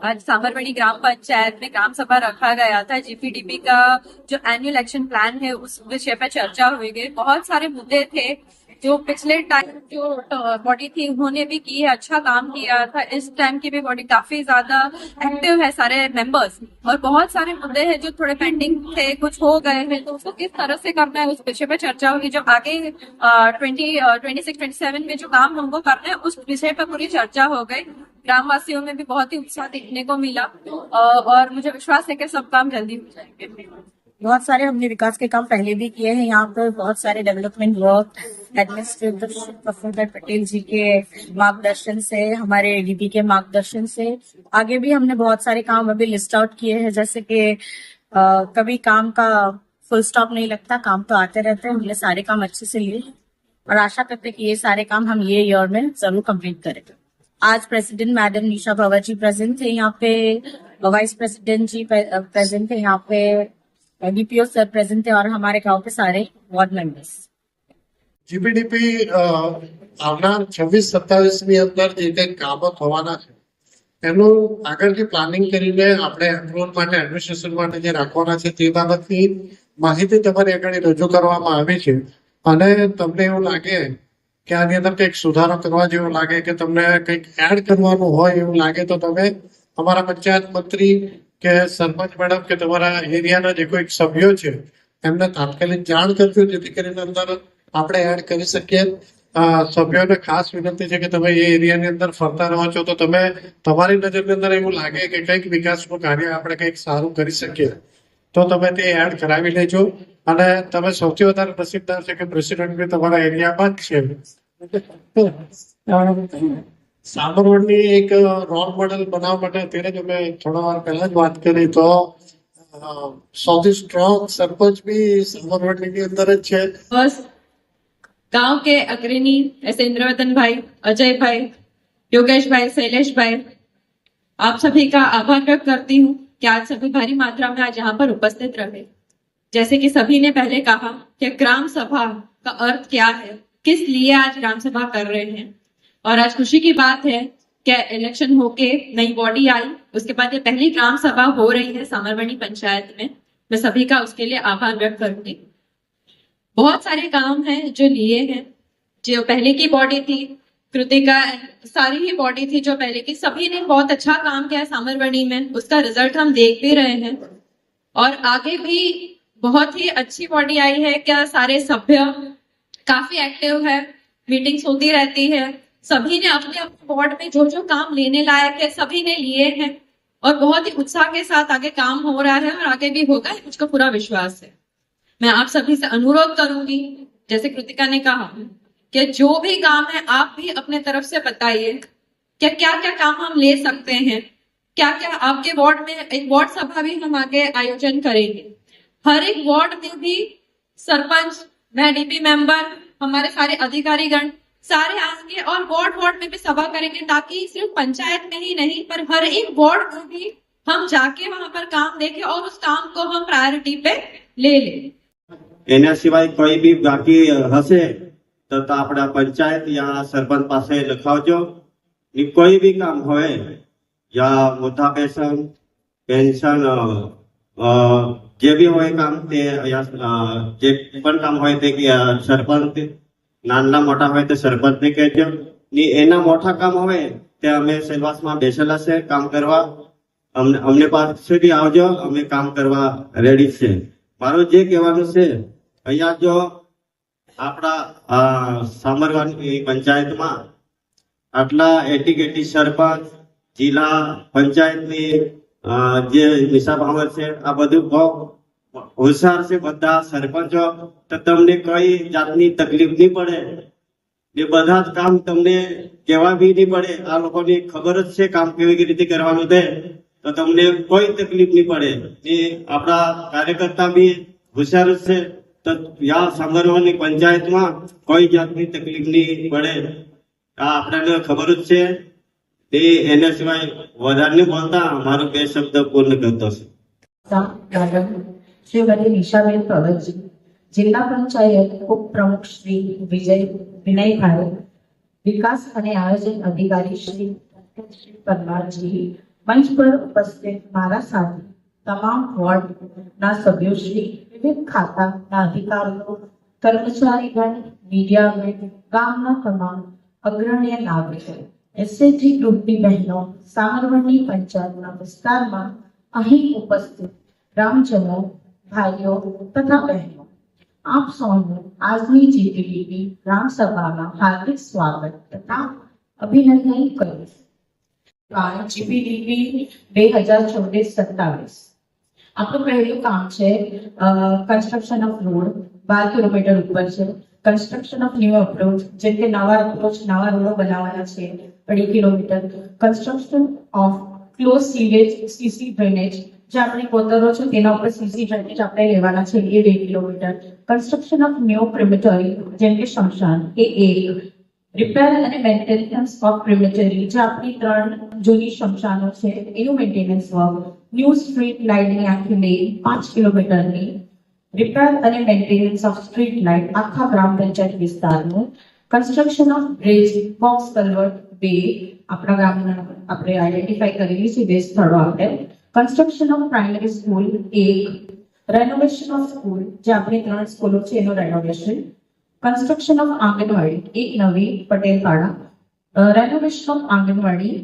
आज साबरमती ग्राम पंचायत में ग्राम सभा रखा गया था। जीपीडीपी का जो एनुअल एक्शन प्लान है उस विषय पर चर्चा हुई गई। बहुत सारे मुद्दे थे जो पिछले टाइम जो बॉडी थी उन्होंने भी की है, अच्छा काम किया था। इस टाइम की भी बॉडी काफी ज्यादा एक्टिव है, सारे मेंबर्स, और बहुत सारे मुद्दे हैं जो थोड़े पेंडिंग थे, कुछ हो गए हैं, तो उसको किस तरह से करना है उस विषय पर चर्चा होगी। जो आगे 26-27 में जो काम हमको करना है उस विषय पर पूरी चर्चा हो गई। ग्रामवासियों में भी बहुत ही उत्साह देखने को मिला और मुझे विश्वास है कि सब काम जल्दी हो जाएंगे। बहुत सारे हमने विकास के काम पहले भी किए हैं। यहाँ पर बहुत सारे development work administrator Praful Patel ji के मार्गदर्शन से, हमारे एडीपी के मार्गदर्शन से आगे भी हमने बहुत सारे काम अभी लिस्ट आउट किए हैं। जैसे कि कभी काम का फुल स्टॉप नहीं लगता, काम तो आते रहते हैं। हमने सारे काम अच्छे से लिए और आशा करते हैं कि ये सारे काम हम ये ईयर में जरूर कंप्लीट करेंगे। आज प्रेसिडेंट मैडम निशा भवर जी प्रेजेंट थे यहाँ पे, वाइस प्रेसिडेंट जी प्रेजेंट थे यहाँ पे, डीपीओ सर प्रेजेंट थे और हमारे गांव के सारे वार्ड मेंबर्स। જીપીડીપી આવનાર 26-27 ની અંદર જે કંઈક કામો થવાના છે એનું આગળથી પ્લાનિંગ કરીને આપણે એપ્રુવલ માટે એડમિનિસ્ટ્રેશન માટે જે રાખવાના છે તે બાબતની માહિતી તમારી આગળ રજૂ કરવામાં આવી છે અને તમને એવું લાગે કે આની અંદર કંઈક સુધારો કરવા જેવું લાગે કે તમને કંઈક એડ કરવાનું હોય એવું લાગે તો તમે અમારા પંચાયત મંત્રી કે સરપંચ મેડમ કે તમારા એરિયાના જે કોઈક સભ્યો છે એમને તાત્કાલિક જાણ કરજો, જેથી કરીને અંદર આપણે એડ કરી શકીએ। સભ્યોને ખાસ વિનંતી છે કે તમે એ એરિયાની અંદર ફરતા રહો છો તો તમે તમારી નજરની અંદર એવું લાગે કે કંઈક વિકાસનું કાર્ય આપણે કંઈક સારું કરી શકીએ તો તમે તે એડ કરાવી લેજો। અને તમે સૌથી વધારે નસીબદાર છે કે પ્રેસિડેન્ટ બી તમારા એરિયામાં જ છે। સાબરમતી એક રોલ મોડેલ બનાવવા માટે અત્યારે જ અમે થોડા વાર પહેલા જ વાત કરી તો સૌથી સ્ટ્રોંગ સરપંચ બી સાબરમતીની અંદર જ છે। बस गांव के अग्रणी ऐसे इंद्रवतन भाई, अजय भाई, योगेश भाई, शैलेश भाई, आप सभी का आभार व्यक्त करती हूँ कि आज सभी भारी मात्रा में आज यहाँ पर उपस्थित रहे। जैसे कि सभी ने पहले कहा कि ग्राम सभा का अर्थ क्या है, किस लिए आज ग्राम सभा कर रहे हैं, और आज खुशी की बात है कि इलेक्शन होके नई बॉडी आई, उसके बाद ये पहली ग्राम सभा हो रही है साबरमती पंचायत में। मैं सभी का उसके लिए आभार व्यक्त करूंगी। बहुत सारे काम हैं जो लिए हैं, जो पहले की बॉडी थी, कृतिका, सारी ही बॉडी थी जो पहले की, सभी ने बहुत अच्छा काम किया है साबरमती में। उसका रिजल्ट हम देख भी रहे हैं और आगे भी बहुत ही अच्छी बॉडी आई है। क्या सारे सभ्य काफी एक्टिव है, मीटिंग्स होती रहती है, सभी ने अपने अपने वार्ड में जो जो काम लेने लायक है सभी ने लिए हैं और बहुत ही उत्साह के साथ आगे काम हो रहा है और आगे भी होगा, मुझको पूरा विश्वास है। मैं आप सभी से अनुरोध करूंगी, जैसे कृतिका ने कहा कि जो भी काम है आप भी अपने तरफ से बताइए कि क्या क्या काम हम ले सकते हैं, क्या क्या आपके वार्ड में एक वार्ड सभा भी हम आगे आयोजन करेंगे। हर एक वार्ड में भी सरपंच, मैं डीपी मेंबर, हमारे सारे अधिकारीगण सारे आएंगे और वार्ड वार्ड में भी सभा करेंगे, ताकि सिर्फ पंचायत में ही नहीं पर हर एक वार्ड में भी हम जाके वहां पर काम देखें और उस काम को हम प्रायोरिटी पे ले लें। एना सिवाय कोई भी बाकी हसे तो आपड़ा पंचायत या सरपंच पासे लखावजो। कोई भी काम होए या वृद्धा पेंशन जे भी होए काम ते या जे पण काम होए ते सरपंच नाना मोटा होए तो सरपंच ने कहेजो। ની એના મોટા કામ હોય તે અમે સેલવાસમાં બેસેલા છે કામ કરવા। અમને પાસે સુધી આવજો, અમે કામ કરવા રેડી છે। મારું જે કહેવાનું છે, અહીંયા જો આપણા સાબરમતી પંચાયતમાં આટલા એટી સરપંચ, જિલ્લા પંચાયતની જે નિશા ભાવર છે, આ બધું બહુ હોશિયાર છે બધા સરપંચો, તો તમને કઈ જાતની તકલીફ નહીં પડે। એ બધા જ કામ તમને કહેવા બી નહીં પડે, આ લોકોની ખબર જ છે કામ કેવી રીતે કરવાનું છે, તો તમને કોઈ તકલીફ નહીં પડે। એ આપણા કાર્યકર્તા બી હોશિયાર જ છે, તો યા સાબરમતી પંચાયતમાં કોઈ જાતની તકલીફ નહીં પડે, આ આપણાને ખબર જ છે। તે એના સિવાય વધારે નહીં બોલતા, મારો 2 શબ્દ પૂર્ણ કરતો છે। श्रीमती निशाबेन भगत जी, जिला पंचायत उप प्रमुख श्री विनय भाई, विकास અને આયોજન અધિકારી શ્રી પરમાર जी, મંચ પર ઉપસ્થિત મારા સાથે તમામ વોર્ડના સભ્યોશ્રી, વિવિધ ખાતાના અધિકારીઓ, કર્મચારીગણ, મીડિયાગણ, ગામના તમામ અગ્રણ્ય નાગરિકો, એસએચજી ગ્રુપની બહેનો, સામરવણી પંચાયતના વિસ્તારમાં અહીં ઉપસ્થિત ગ્રામજનો, ભાઈઓ તથા બહેનો, આપ સૌનું આજની જીપીડીપી ગ્રામ સભામાં હાર્દિક સ્વાગત તથા અભિનંદન કરું છું। જીપીડીપી 2024-27 આપણું પહેલું કામ છે કન્સ્ટ્રક્શન ઓફ રોડ 12 કિલોમીટર ઉપર છે। કન્સ્ટ્રક્શન ઓફ ન્યૂ અપ્રોચ, જેમ કે નવા અપ્રોચ, નવા રોડો બનાવવાના છે 2.5 kilometre. Construction of close sewage CC drainage, જે આપણે કોતરો છે તેના ઉપર સીસી ડ્રેનેજ આપણે લેવાના છે એ 2 કિલોમીટર। કન્સ્ટ્રક્શન ઓફ ન્યૂ પ્રિમેટરી, જેમ કે શમશાન એ 1। રિપેર અને મેન્ટેનન્સ ઓફ પ્રિમેટરી, જે આપણી 3 જૂની શમશાનો છે એનું મેન્ટેનન્સ વર્ક। ન્યૂ સ્ટ્રીટ લાઇટની આખી લેન 5 કિલોમીટરની। રિપેર અને મેન્ટેનન્સ ઓફ સ્ટ્રીટ લાઇટ આખા ગ્રામ પંચાયત વિસ્તારનું। કન્સ્ટ્રક્શન ઓફ બ્રિજ, બોક્સ કલ્વર્ટ 2 આપણા ગામના આપણે આઈડેન્ટિફાઈ કરેલી છે 2 સ્થળો આપણે। Construction of primary school 1। Renovation of school, જે આપણી 3 સ્કૂલો છે એનું રેનોવેશન। કન્સ્ટ્રક્શન ઓફ આંગણવાડી 1 નવી પટેલપાડા। Renovation of anganwadi